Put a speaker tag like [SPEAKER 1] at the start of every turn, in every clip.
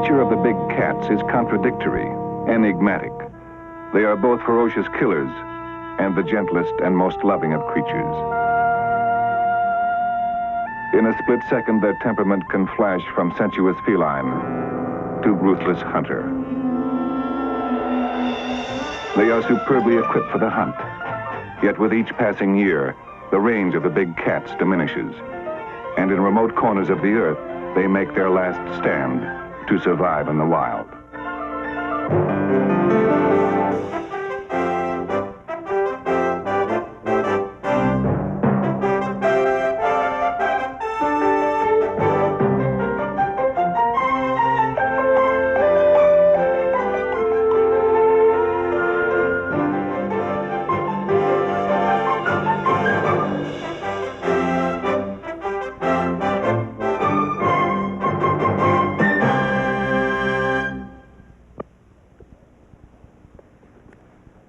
[SPEAKER 1] nature of the big cats is contradictory, enigmatic. They are both ferocious killers and the gentlest and most loving of creatures. In a split second, their temperament can flash from sensuous feline to ruthless hunter. They are superbly equipped for the hunt. Yet with each passing year, the range of the big cats diminishes. And in remote corners of the earth, they make their last stand to survive in the wild.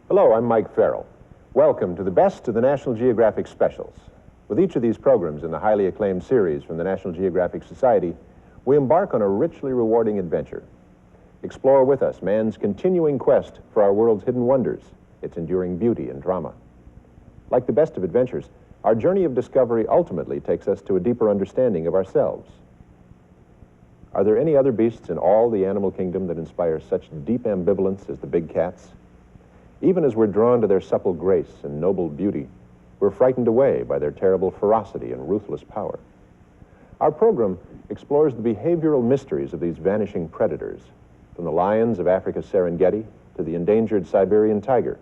[SPEAKER 2] Hello, I'm Mike Farrell. Welcome to the best of the National Geographic specials. With each of these programs in the highly acclaimed series from the National Geographic Society, we embark on a richly rewarding adventure. Explore with us man's continuing quest for our world's hidden wonders, its enduring beauty and drama. Like the best of adventures, our journey of discovery ultimately takes us to a deeper understanding of ourselves. Are there any other beasts in all the animal kingdom that inspire such deep ambivalence as the big cats? Even as we're drawn to their supple grace and noble beauty, we're frightened away by their terrible ferocity and ruthless power. Our program explores the behavioral mysteries of these vanishing predators, from the lions of Africa's Serengeti to the endangered Siberian tiger,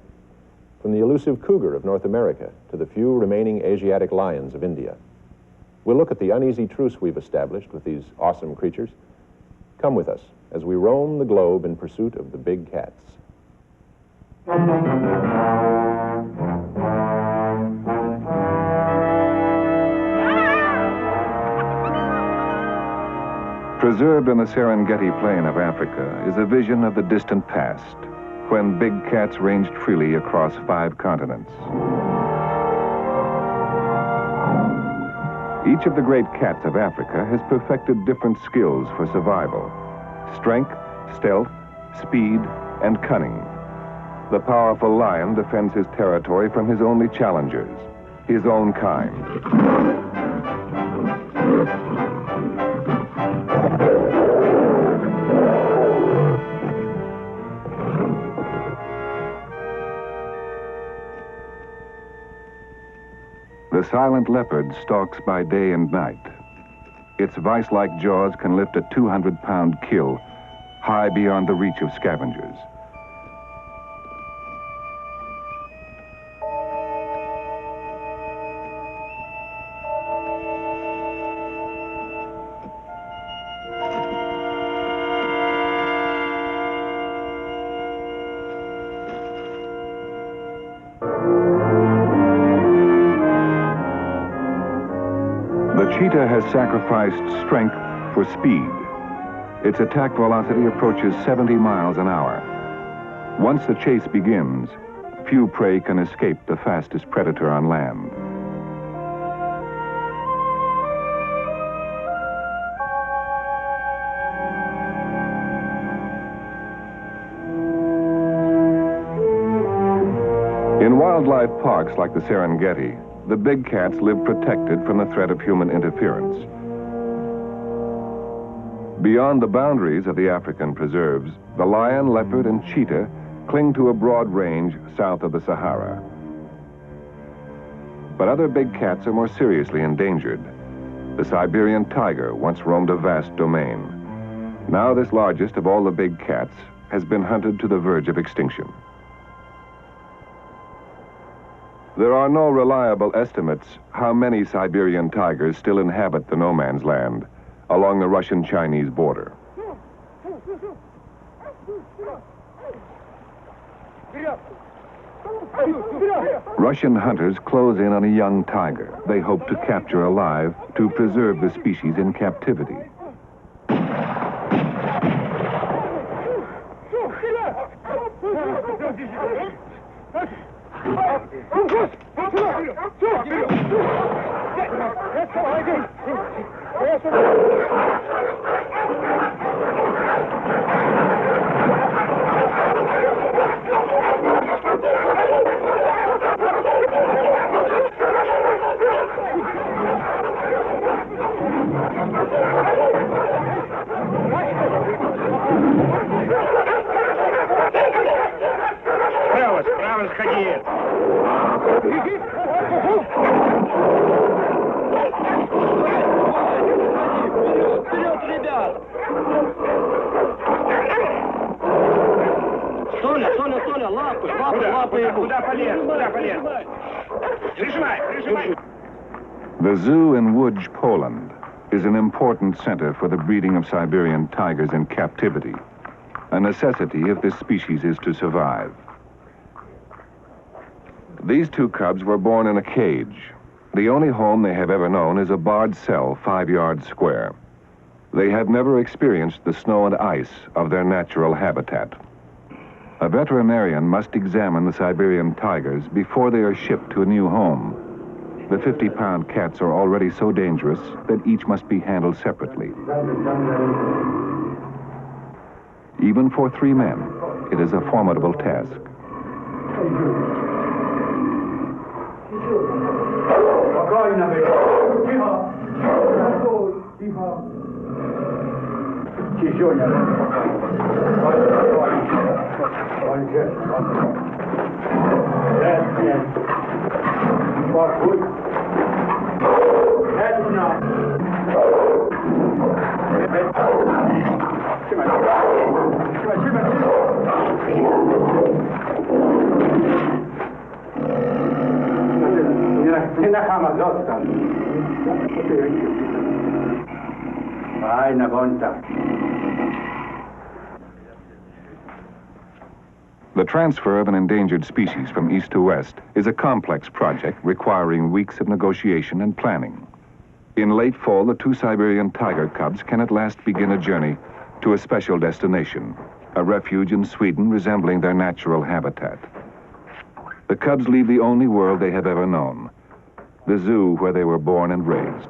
[SPEAKER 2] from the elusive cougar of North America to the few remaining Asiatic lions of India. We'll look at the uneasy truce we've established with these awesome creatures. Come with us as we roam the globe in pursuit of the big cats.
[SPEAKER 1] Preserved in the Serengeti plain of Africa is a vision of the distant past, when big cats ranged freely across 5 continents. Each of the great cats of Africa has perfected different skills for survival: strength, stealth, speed, and cunning. The powerful lion defends his territory from his only challengers, his own kind. The silent leopard stalks by day and night. Its vice-like jaws can lift a 200-pound kill high beyond the reach of scavengers. The cheetah has sacrificed strength for speed. Its attack velocity approaches 70 miles an hour. Once the chase begins, few prey can escape the fastest predator on land. In wildlife parks like the Serengeti, the big cats live protected from the threat of human interference. Beyond the boundaries of the African preserves, the lion, leopard, and cheetah cling to a broad range south of the Sahara. But other big cats are more seriously endangered. The Siberian tiger once roamed a vast domain. Now this largest of all the big cats has been hunted to the verge of extinction. There are no reliable estimates how many Siberian tigers still inhabit the no man's land along the Russian-Chinese border. Russian hunters close in on a young tiger they hope to capture alive to preserve the species in captivity. The zoo in Łódź, Poland, is an important center for the breeding of Siberian tigers in captivity, a necessity if this species is to survive. These two cubs were born in a cage. The only home they have ever known is a barred cell 5 yards square. They have never experienced the snow and ice of their natural habitat. A veterinarian must examine the Siberian tigers before they are shipped to a new home. The 50-pound cats are already so dangerous that each must be handled separately. Even for 3 men, it is a formidable task. The transfer of an endangered species from east to west is a complex project requiring weeks of negotiation and planning. In late fall, the 2 Siberian tiger cubs can at last begin a journey to a special destination, a refuge in Sweden resembling their natural habitat. The cubs leave the only world they have ever known, the zoo where they were born and raised.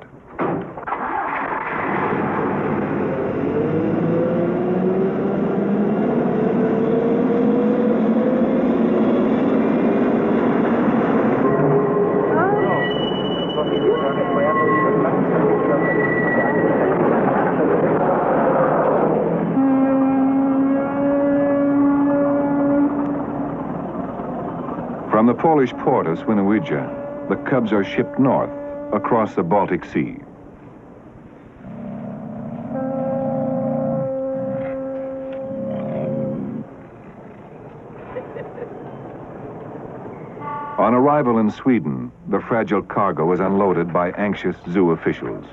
[SPEAKER 1] From the Polish port of Świnoujście, the cubs are shipped north across the Baltic Sea. On arrival in Sweden, the fragile cargo is unloaded by anxious zoo officials.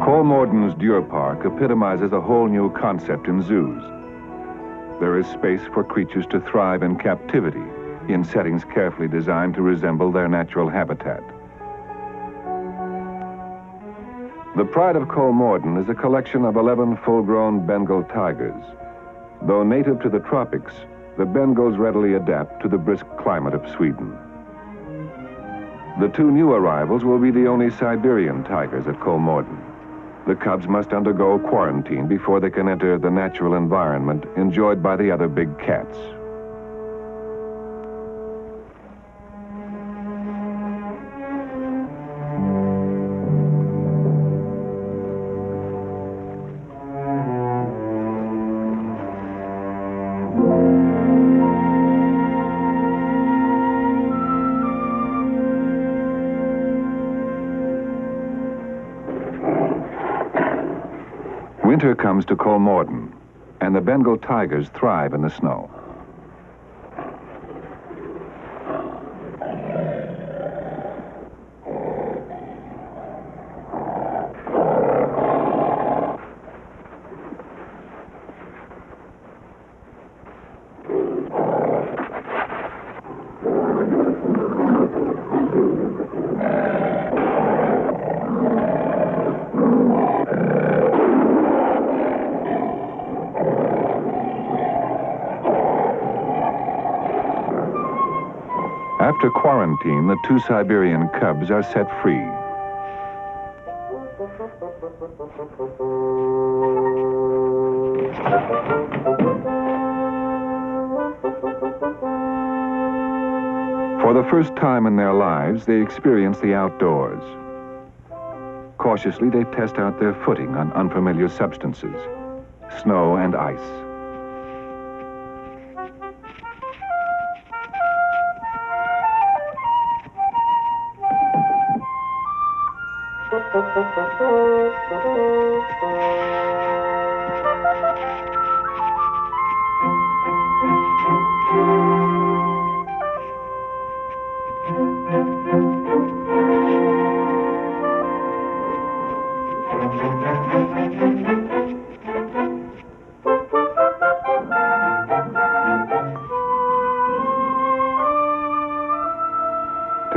[SPEAKER 1] Kolmården's Deer Park epitomizes a whole new concept in zoos. There is space for creatures to thrive in captivity in settings carefully designed to resemble their natural habitat. The pride of Kolmården is a collection of 11 full-grown Bengal tigers. Though native to the tropics, the Bengals readily adapt to the brisk climate of Sweden. The 2 new arrivals will be the only Siberian tigers at Kolmården. The cubs must undergo quarantine before they can enter the natural environment enjoyed by the other big cats. Winter comes to Kolmården, and the Bengal tigers thrive in the snow. After quarantine, the 2 Siberian cubs are set free. For the first time in their lives, they experience the outdoors. Cautiously, they test out their footing on unfamiliar substances, snow and ice.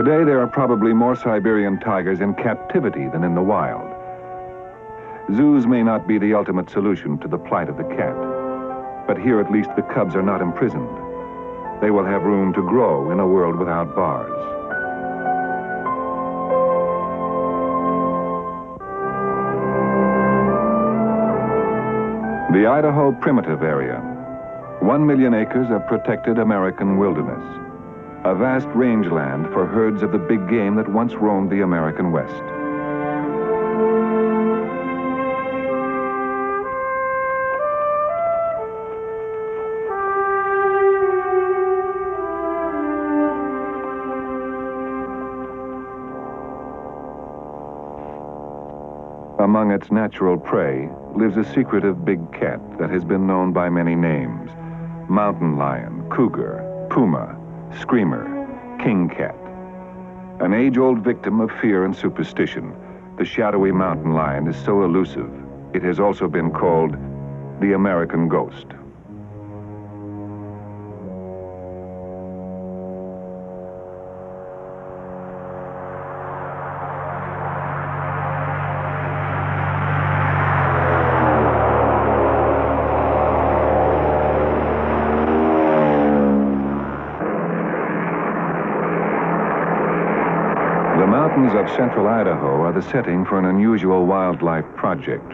[SPEAKER 1] Today, there are probably more Siberian tigers in captivity than in the wild. Zoos may not be the ultimate solution to the plight of the cat, but here at least the cubs are not imprisoned. They will have room to grow in a world without bars. The Idaho Primitive Area, 1 million acres of protected American wilderness, a vast rangeland for herds of the big game that once roamed the American West. Among its natural prey lives a secretive big cat that has been known by many names: mountain lion, cougar, puma, screamer, king cat. An age-old victim of fear and superstition, the shadowy mountain lion is so elusive, it has also been called the American ghost. The mountains of central Idaho are the setting for an unusual wildlife project.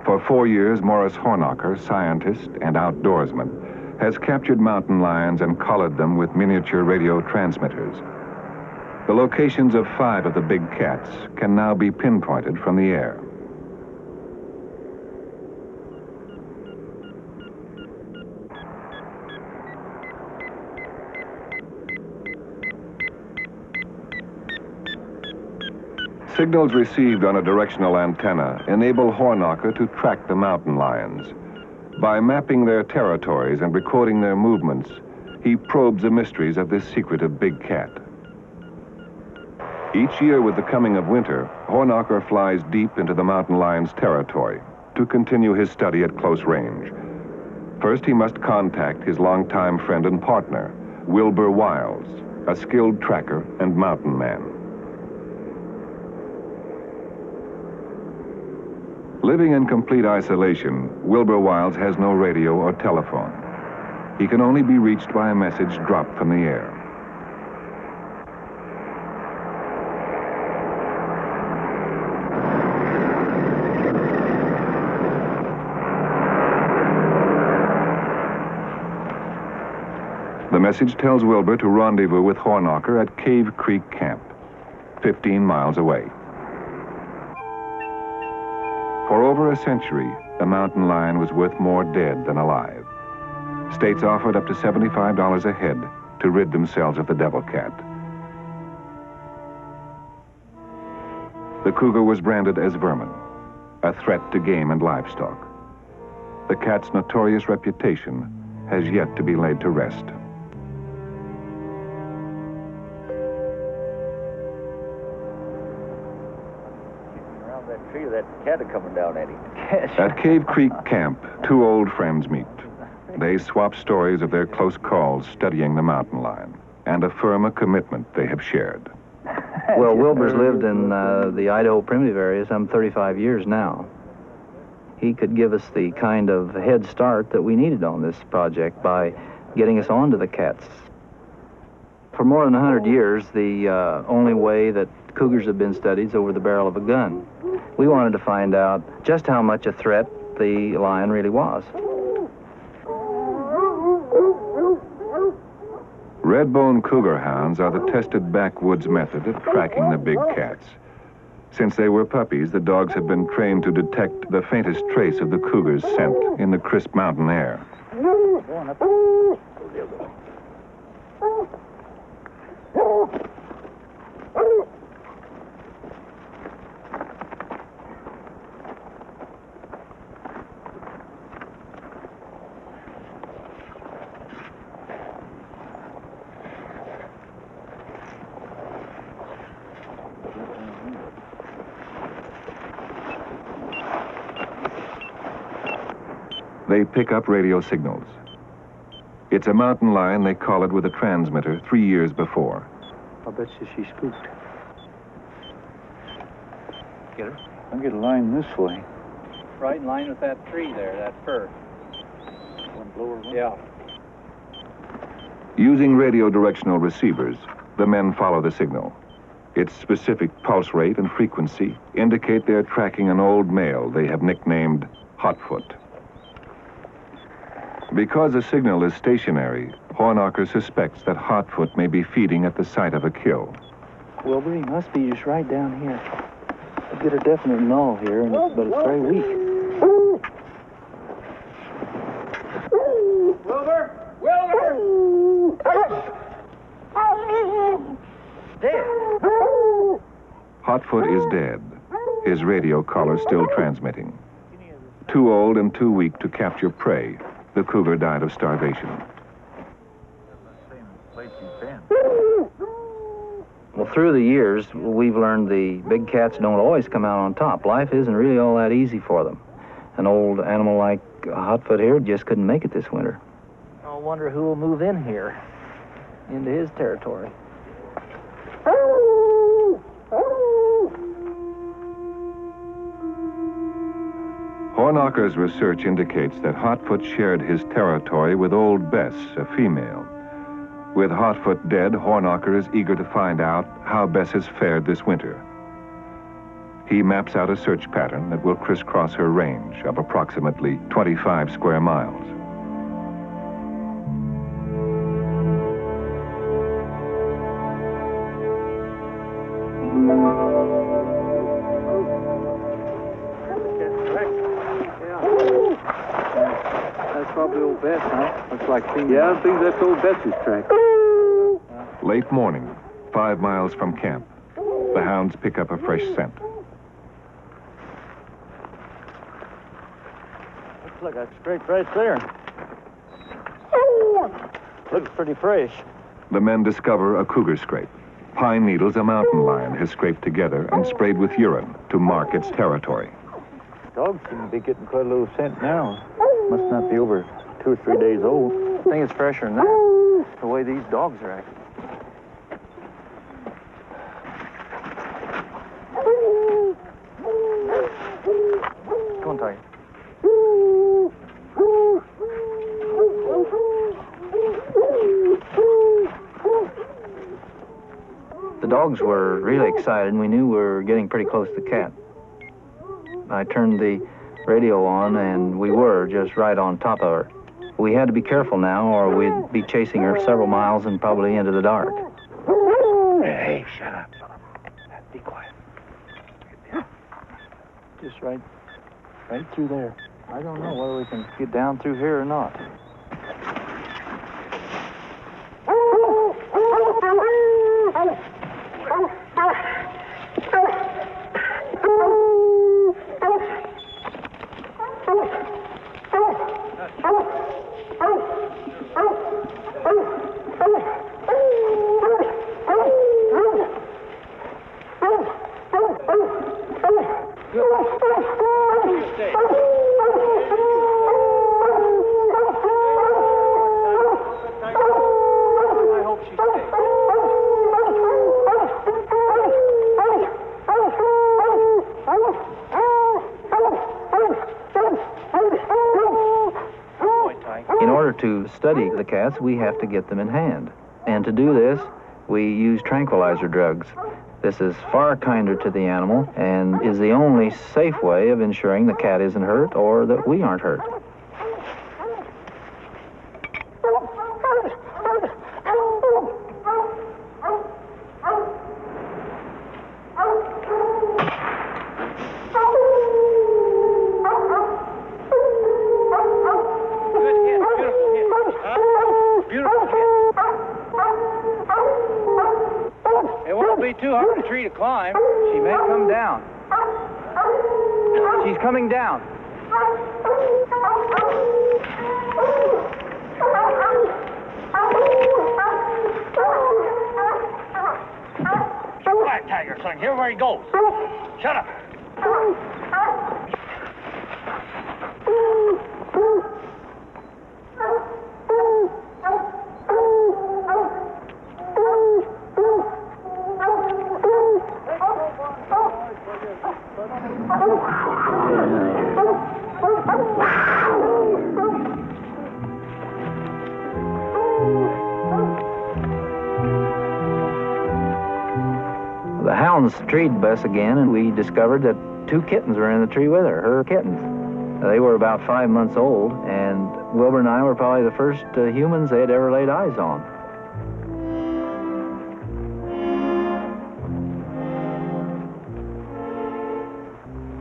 [SPEAKER 1] For 4 years, Morris Hornacher, scientist and outdoorsman, has captured mountain lions and collared them with miniature radio transmitters. The locations of 5 of the big cats can now be pinpointed from the air. Signals received on a directional antenna enable Hornacher to track the mountain lions. By mapping their territories and recording their movements, he probes the mysteries of this secretive big cat. Each year with the coming of winter, Hornacher flies deep into the mountain lion's territory to continue his study at close range. First, he must contact his longtime friend and partner, Wilbur Wiles, a skilled tracker and mountain man. Living in complete isolation, Wilbur Wiles has no radio or telephone. He can only be reached by a message dropped from the air. The message tells Wilbur to rendezvous with Hornacher at Cave Creek Camp, 15 miles away. For over a century, the mountain lion was worth more dead than alive. States offered up to $75 a head to rid themselves of the devil cat. The cougar was branded as vermin, a threat to game and livestock. The cat's notorious reputation has yet to be laid to rest.
[SPEAKER 3] That cat coming down at him.
[SPEAKER 1] At Cave Creek Camp, 2 old friends meet. They swap stories of their close calls studying the mountain lion and affirm a commitment they have shared.
[SPEAKER 4] Well, Wilbur's lived in the Idaho Primitive Area some 35 years now. He could give us the kind of head start that we needed on this project by getting us onto the cats. For more than 100 years, the only way that cougars have been studied is over the barrel of a gun. We wanted to find out just how much a threat the lion really was.
[SPEAKER 1] Red-bone cougar hounds are the tested backwoods method of tracking the big cats. Since they were puppies, the dogs have been trained to detect the faintest trace of the cougar's scent in the crisp mountain air. They pick up radio signals. It's a mountain lion they collared with a transmitter 3 years before.
[SPEAKER 3] I bet you she's spooked.
[SPEAKER 4] Get her?
[SPEAKER 3] I'll get a line this way.
[SPEAKER 4] Right in line with that tree there, that fir.
[SPEAKER 3] One blower, one.
[SPEAKER 4] Yeah.
[SPEAKER 1] Using radio directional receivers, the men follow the signal. Its specific pulse rate and frequency indicate they're tracking an old male they have nicknamed Hotfoot. Because the signal is stationary, Hornacher suspects that Hotfoot may be feeding at the site of a kill.
[SPEAKER 3] Wilbur, he must be just right down here. I get a definite null here, but it's very weak.
[SPEAKER 4] Wilbur! Wilbur! Dead.
[SPEAKER 1] Hotfoot is dead, his radio collar still transmitting. Too old and too weak to capture prey, the cougar died of starvation.
[SPEAKER 4] Well, through the years, we've learned the big cats don't always come out on top. Life isn't really all that easy for them. An old animal like Hotfoot here just couldn't make it this winter.
[SPEAKER 3] I wonder who will move in here, into his territory.
[SPEAKER 1] Hornacher's research indicates that Hotfoot shared his territory with old Bess, a female. With Hotfoot dead, Hornacher is eager to find out how Bess has fared this winter. He maps out a search pattern that will crisscross her range of approximately 25 square miles.
[SPEAKER 3] That's probably old Bess, huh? Looks like female.
[SPEAKER 5] Yeah, I think that's old Bess's track.
[SPEAKER 1] Late morning, 5 miles from camp, the hounds pick up a fresh scent.
[SPEAKER 3] Looks like a scrape right there. Looks pretty fresh.
[SPEAKER 1] The men discover a cougar scrape. Pine needles a mountain lion has scraped together and sprayed with urine to mark its territory.
[SPEAKER 3] Dogs seem to be getting quite a little scent now. Must not be over 2 or 3 days old. I think it's fresher than that, the way these dogs are acting. Come on, Tiger.
[SPEAKER 4] The dogs were really excited, and we knew we were getting pretty close to the cat. I turned the radio on, and we were just right on top of her. We had to be careful now, or we'd be chasing her several miles and probably into the dark.
[SPEAKER 3] Hey, shut up. Be quiet. Just right through there. I don't know whether we can get down through here or not.
[SPEAKER 4] In order to study the cats, we have to get them in hand. And to do this, we use tranquilizer drugs. This is far kinder to the animal and is the only safe way of ensuring the cat isn't hurt or that we aren't hurt.
[SPEAKER 3] It won't be too hard a tree to climb.
[SPEAKER 4] She may come down. She's coming down.
[SPEAKER 3] Quiet, Tiger, son. Hear where he goes. Shut up.
[SPEAKER 4] The hounds treed Bess again, and we discovered that 2 kittens were in the tree with her kittens. They were about 5 months old, and Wilbur and I were probably the first humans they had ever laid eyes on.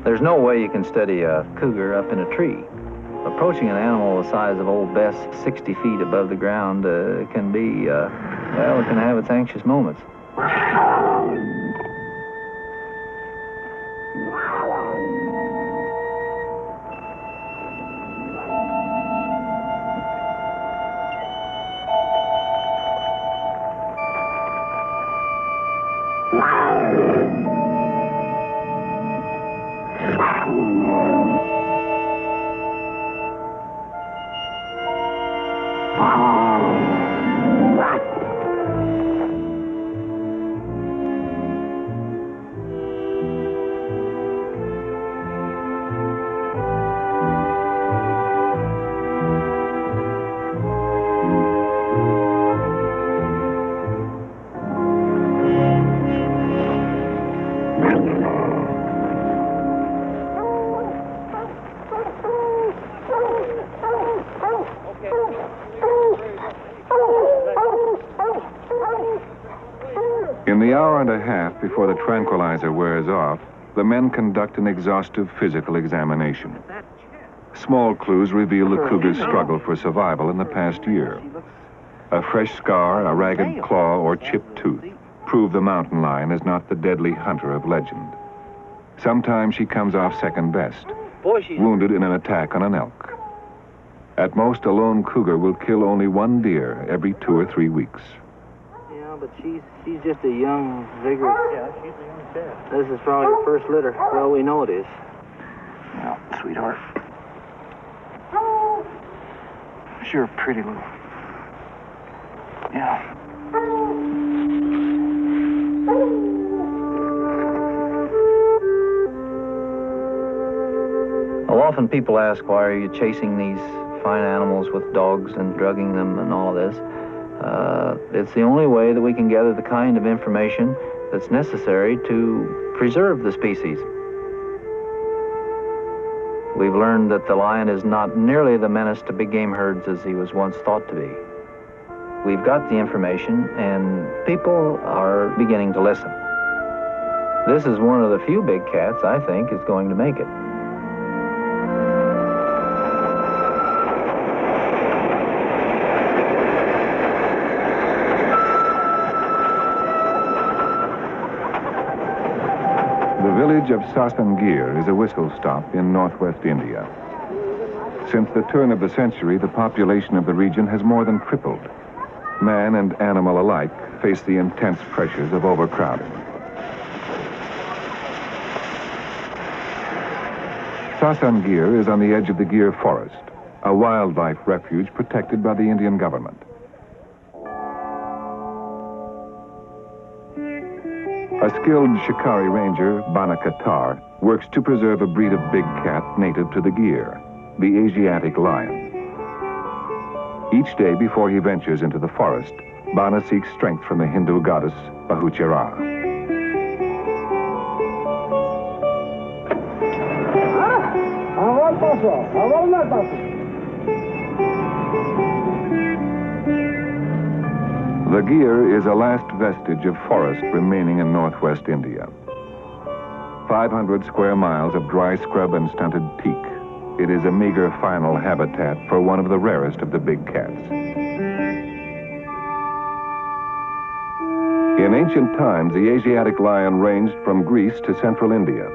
[SPEAKER 4] There's no way you can steady a cougar up in a tree. Approaching an animal the size of old Bess 60 feet above the ground can be, well, it can have its anxious moments.
[SPEAKER 1] In the hour and a half before the tranquilizer wears off, the men conduct an exhaustive physical examination. Small clues reveal the cougar's struggle for survival in the past year. A fresh scar, a ragged claw, or chipped tooth prove the mountain lion is not the deadly hunter of legend. Sometimes she comes off second best, wounded in an attack on an elk. At most, a lone cougar will kill only 1 deer every 2 or 3 weeks.
[SPEAKER 3] Yeah, but she's just a young, vigorous... Yeah, she's a young calf. This is probably her first litter. Well, we know it is. Yeah, sweetheart. Sure, pretty little. Yeah.
[SPEAKER 4] Well, often people ask, why are you chasing these fine animals with dogs and drugging them and all this? It's the only way that we can gather the kind of information that's necessary to preserve the species. We've learned that the lion is not nearly the menace to big game herds as he was once thought to be. We've got the information, and people are beginning to listen. This is one of the few big cats I think is going to make it.
[SPEAKER 1] The village of Sasangir is a whistle stop in northwest India. Since the turn of the century, the population of the region has more than tripled. Man and animal alike face the intense pressures of overcrowding. Sasangir is on the edge of the Gir forest, a wildlife refuge protected by the Indian government. A skilled shikari ranger, Bana Katar, works to preserve a breed of big cat native to the Gir, the Asiatic lion. Each day before he ventures into the forest, Bana seeks strength from the Hindu goddess Bahuchara. The Gir is a last vestige of forest remaining in northwest India. 500 square miles of dry scrub and stunted teak. It is a meager final habitat for one of the rarest of the big cats. In ancient times, the Asiatic lion ranged from Greece to central India.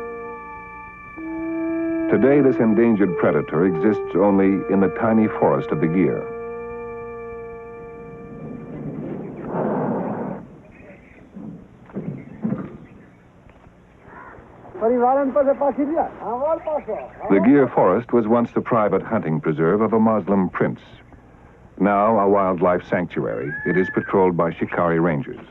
[SPEAKER 1] Today, this endangered predator exists only in the tiny forest of the Gir. The Gir forest was once the private hunting preserve of a Muslim prince. Now a wildlife sanctuary, it is patrolled by shikari rangers.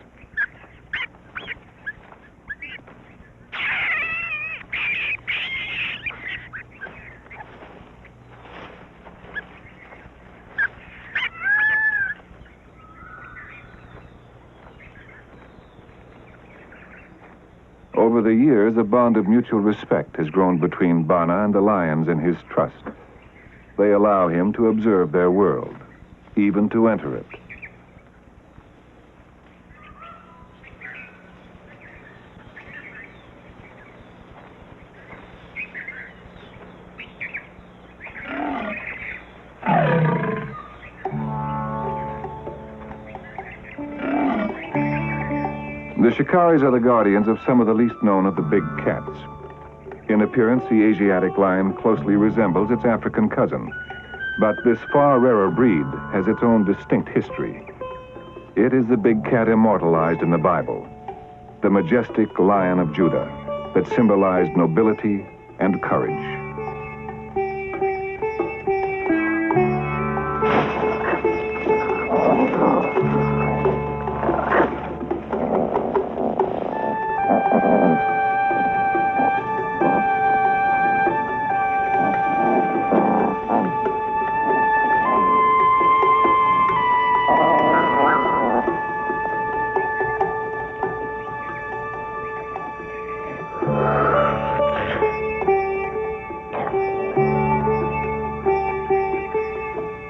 [SPEAKER 1] Over the years, a bond of mutual respect has grown between Bana and the lions in his trust. They allow him to observe their world, even to enter it. The shikaris are the guardians of some of the least known of the big cats. In appearance, the Asiatic lion closely resembles its African cousin. But this far rarer breed has its own distinct history. It is the big cat immortalized in the Bible, the majestic Lion of Judah that symbolized nobility and courage.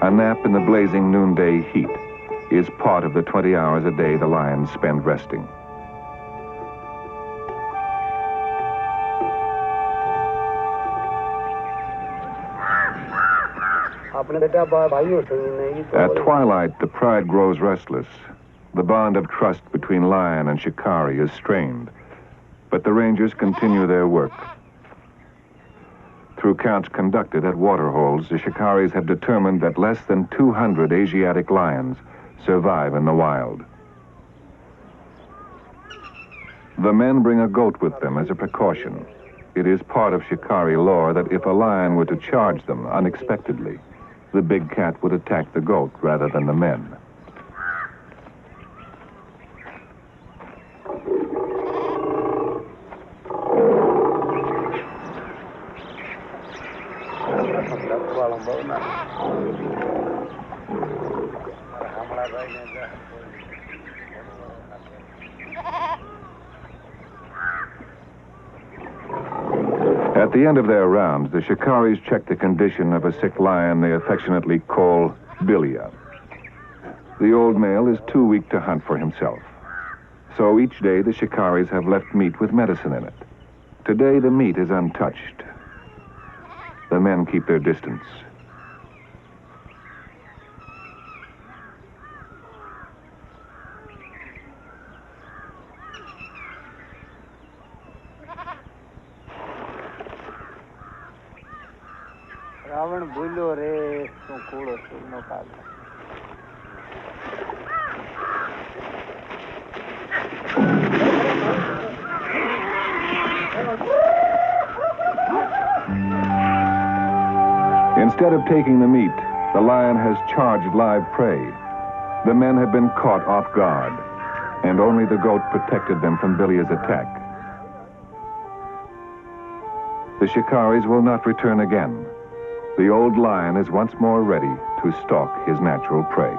[SPEAKER 1] A nap in the blazing noonday heat is part of the 20 hours a day the lions spend resting. At twilight, the pride grows restless. The bond of trust between lion and shikari is strained, but the rangers continue their work. Through counts conducted at waterholes, the shikaris have determined that less than 200 Asiatic lions survive in the wild. The men bring a goat with them as a precaution. It is part of shikari lore that if a lion were to charge them unexpectedly, the big cat would attack the goat rather than the men. At the end of their rounds, the shikaris check the condition of a sick lion they affectionately call Bilia. The old male is too weak to hunt for himself. So each day the shikaris have left meat with medicine in it. Today the meat is untouched. The men keep their distance. Instead of taking the meat, the lion has charged live prey. The men have been caught off guard, and only the goat protected them from Bilia's attack. The shikaris will not return again. The old lion is once more ready to stalk his natural prey.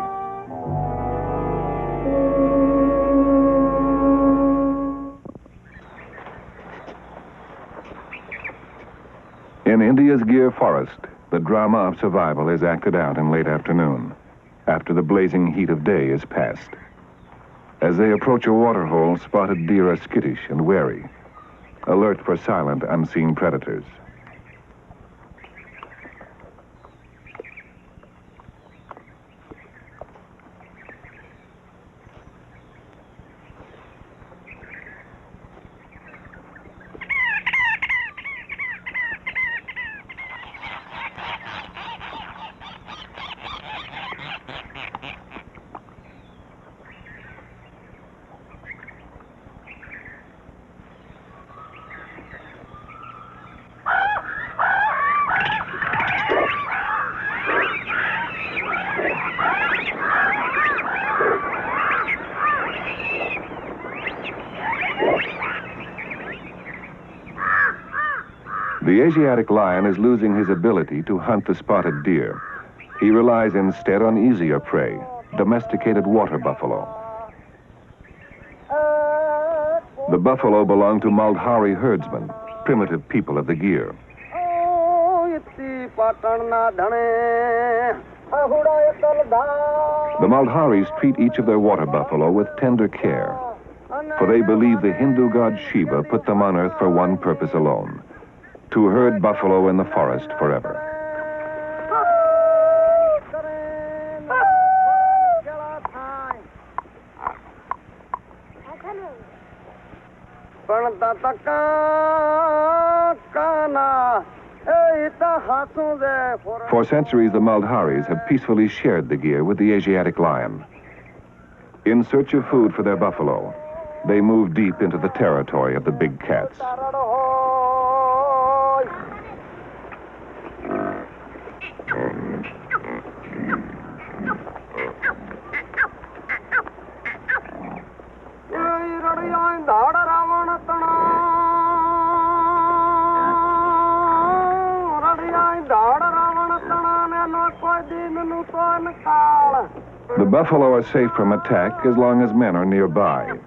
[SPEAKER 1] In India's Gir forest, the drama of survival is acted out in late afternoon, after the blazing heat of day is past. As they approach a waterhole, spotted deer are skittish and wary, alert for silent, unseen predators. The Asiatic lion is losing his ability to hunt the spotted deer. He relies instead on easier prey, domesticated water buffalo. The buffalo belong to Maldhari herdsmen, primitive people of the Gir. The Maldharis treat each of their water buffalo with tender care, for they believe the Hindu god Shiva put them on earth for one purpose alone, to herd buffalo in the forest forever. For centuries, the Maldharis have peacefully shared the Gir with the Asiatic lion. In search of food for their buffalo, they move deep into the territory of the big cats. The buffalo are safe from attack as long as men are nearby.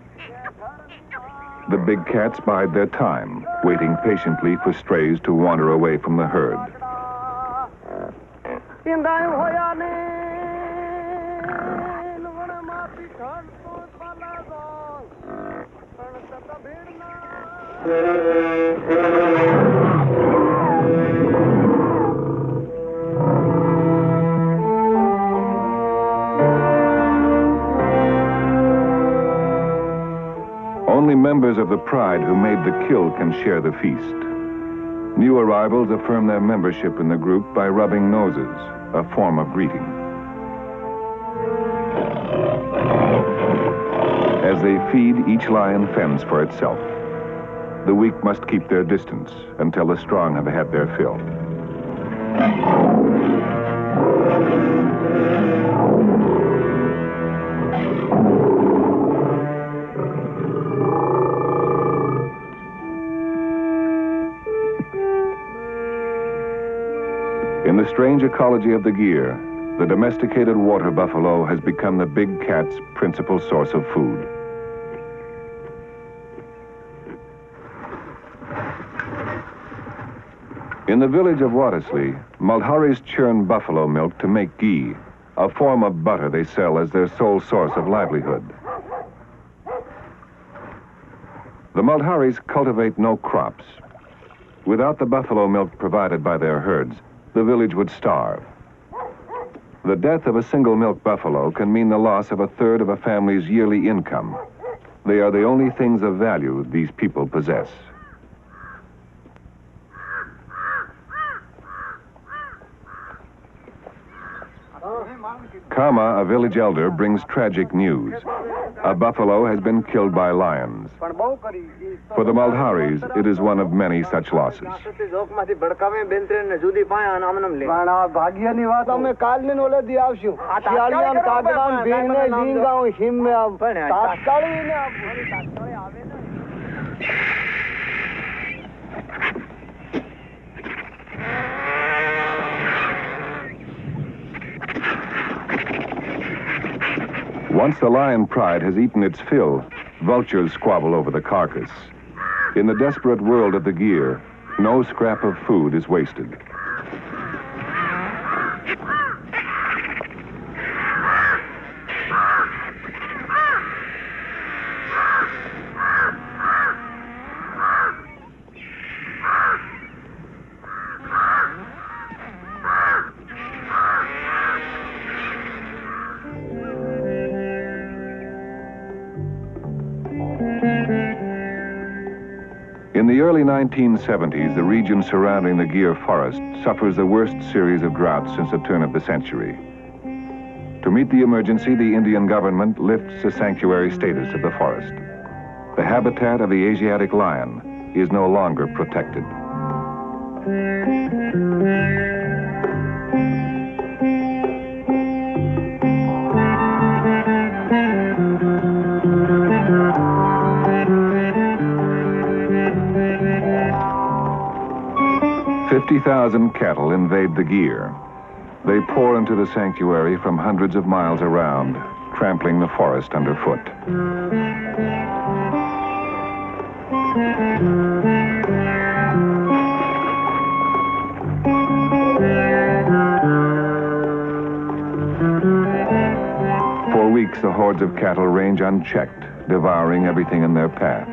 [SPEAKER 1] The big cats bide their time, waiting patiently for strays to wander away from the herd. Only members of the pride who made the kill can share the feast. New arrivals affirm their membership in the group by rubbing noses, a form of greeting. As they feed, each lion fends for itself. The weak must keep their distance until the strong have had their fill. In the strange ecology of the Gir, the domesticated water buffalo has become the big cat's principal source of food. In the village of Wadasley, Maldharis churn buffalo milk to make ghee, a form of butter they sell as their sole source of livelihood. The Maldharis cultivate no crops. Without the buffalo milk provided by their herds, the village would starve. The death of a single milk buffalo can mean the loss of a third of a family's yearly income. They are the only things of value these people possess. Kama, a village elder, brings tragic news. A buffalo has been killed by lions. For the Maldharis, it is one of many such losses. Once the lion pride has eaten its fill, vultures squabble over the carcass. In the desperate world of the Gir, no scrap of food is wasted. In the early 1970s, the region surrounding the Gir forest suffers the worst series of droughts since the turn of the century. To meet the emergency, the Indian government lifts the sanctuary status of the forest. The habitat of the Asiatic lion is no longer protected. "50,000 cattle invade the Gir. They pour into the sanctuary from hundreds of miles around, trampling the forest underfoot. For weeks, the hordes of cattle range unchecked, devouring everything in their path.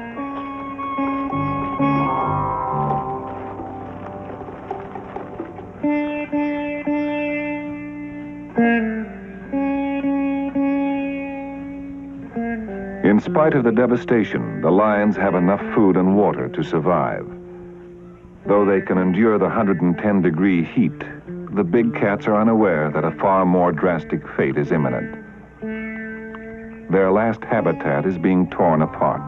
[SPEAKER 1] In spite of the devastation, the lions have enough food and water to survive. Though they can endure the 110-degree heat, the big cats are unaware that a far more drastic fate is imminent. Their last habitat is being torn apart.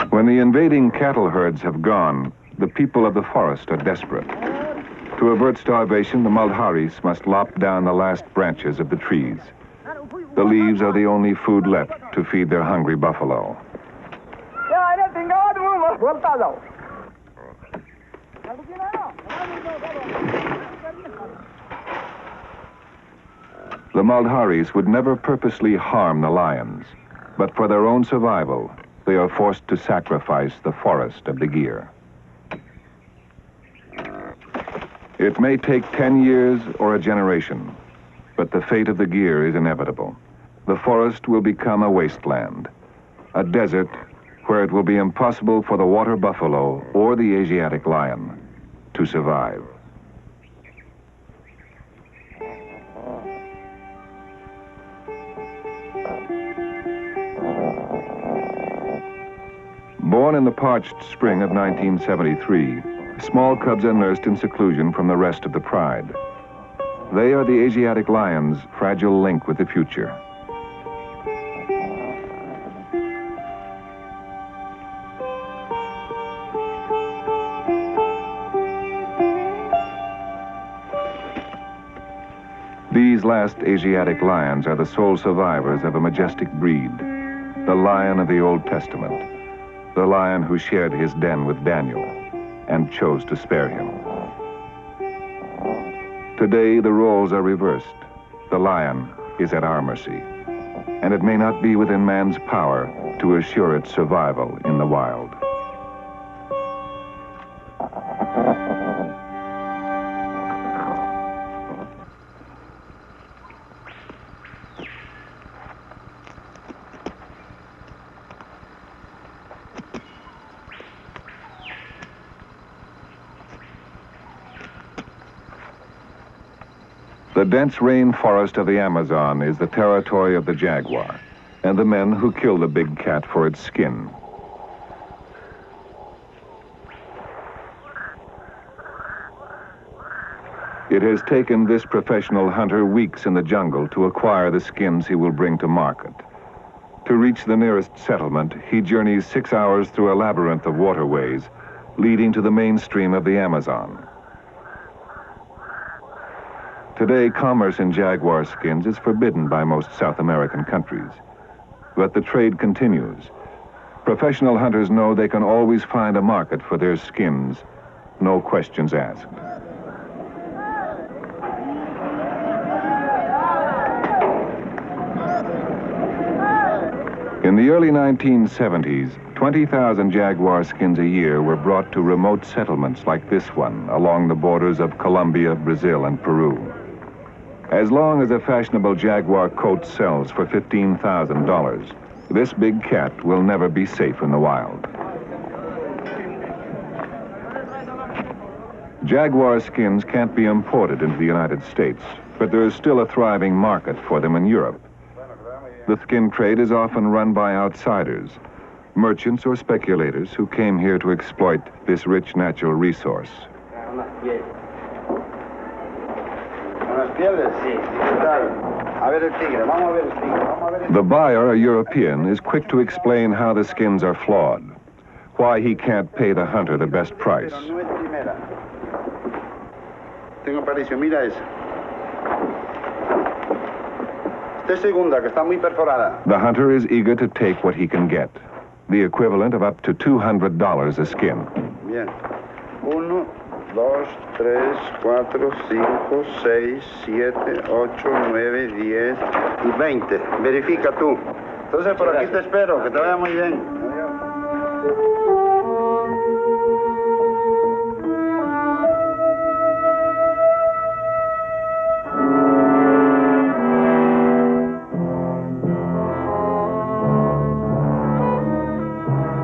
[SPEAKER 1] When the invading cattle herds have gone, the people of the forest are desperate. To avert starvation, the Maldharis must lop down the last branches of the trees. The leaves are the only food left to feed their hungry buffalo. The Maldharis would never purposely harm the lions, but for their own survival, they are forced to sacrifice the forest of the gyr. It may take 10 years or a generation, but the fate of the gyr is inevitable. The forest will become a wasteland, a desert where it will be impossible for the water buffalo or the Asiatic lion to survive. Born in the parched spring of 1973, small cubs are nursed in seclusion from the rest of the pride. They are the Asiatic lion's fragile link with the future. These last Asiatic lions are the sole survivors of a majestic breed, the lion of the Old Testament, the lion who shared his den with Daniel and chose to spare him. Today, the roles are reversed. The lion is at our mercy, and it may not be within man's power to assure its survival in the wild. The dense rainforest of the Amazon is the territory of the jaguar and the men who kill the big cat for its skin. It has taken this professional hunter weeks in the jungle to acquire the skins he will bring to market. To reach the nearest settlement, he journeys 6 hours through a labyrinth of waterways leading to the mainstream of the Amazon. Today, commerce in jaguar skins is forbidden by most South American countries. But the trade continues. Professional hunters know they can always find a market for their skins, no questions asked. In the early 1970s, 20,000 jaguar skins a year were brought to remote settlements like this one along the borders of Colombia, Brazil, and Peru. As long as a fashionable jaguar coat sells for $15,000, this big cat will never be safe in the wild. Jaguar skins can't be imported into the United States, but there is still a thriving market for them in Europe. The skin trade is often run by outsiders, merchants or speculators who came here to exploit this rich natural resource. The buyer, a European, is quick to explain how the skins are flawed, why he can't pay the hunter the best price. The hunter is eager to take what he can get. the equivalent of up to $200 a skin.
[SPEAKER 6] Bien. 1, 2, 3, 4, 5, 6, 7, 8, 9, 10 y 20. Verifica tú. Entonces por aquí te espero, que te vaya muy bien.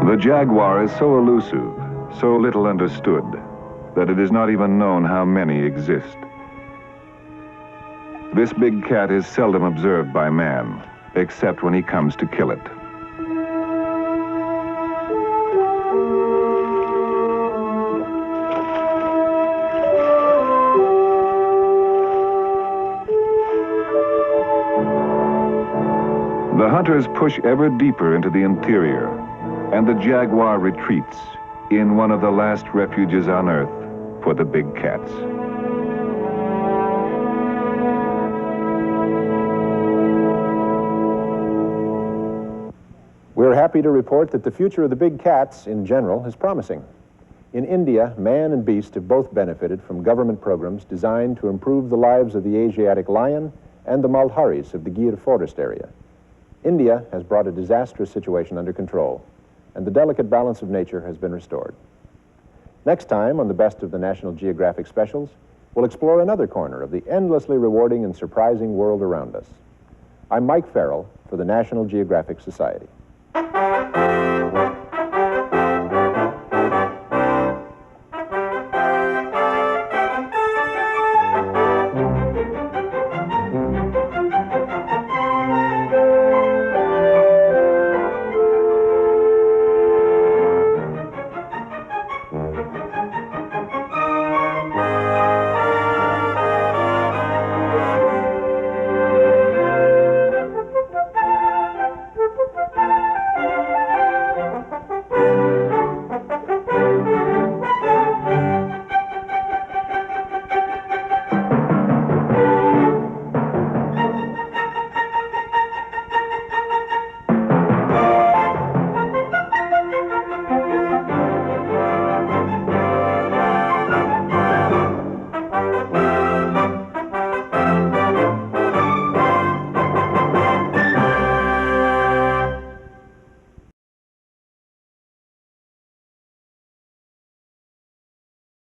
[SPEAKER 1] The jaguar is so elusive, so little understood, that it is not even known how many exist. This big cat is seldom observed by man, except when he comes to kill it. The hunters push ever deeper into the interior, and the jaguar retreats in one of the last refuges on Earth for the big cats.
[SPEAKER 2] We're happy to report that the future of the big cats in general is promising. In India, man and beast have both benefited from government programs designed to improve the lives of the Asiatic lion and the Malharis of the Gir forest area. India has brought a disastrous situation under control, and the delicate balance of nature has been restored. Next time on the Best of the National Geographic Specials, we'll explore another corner of the endlessly rewarding and surprising world around us. I'm Mike Farrell for the National Geographic Society.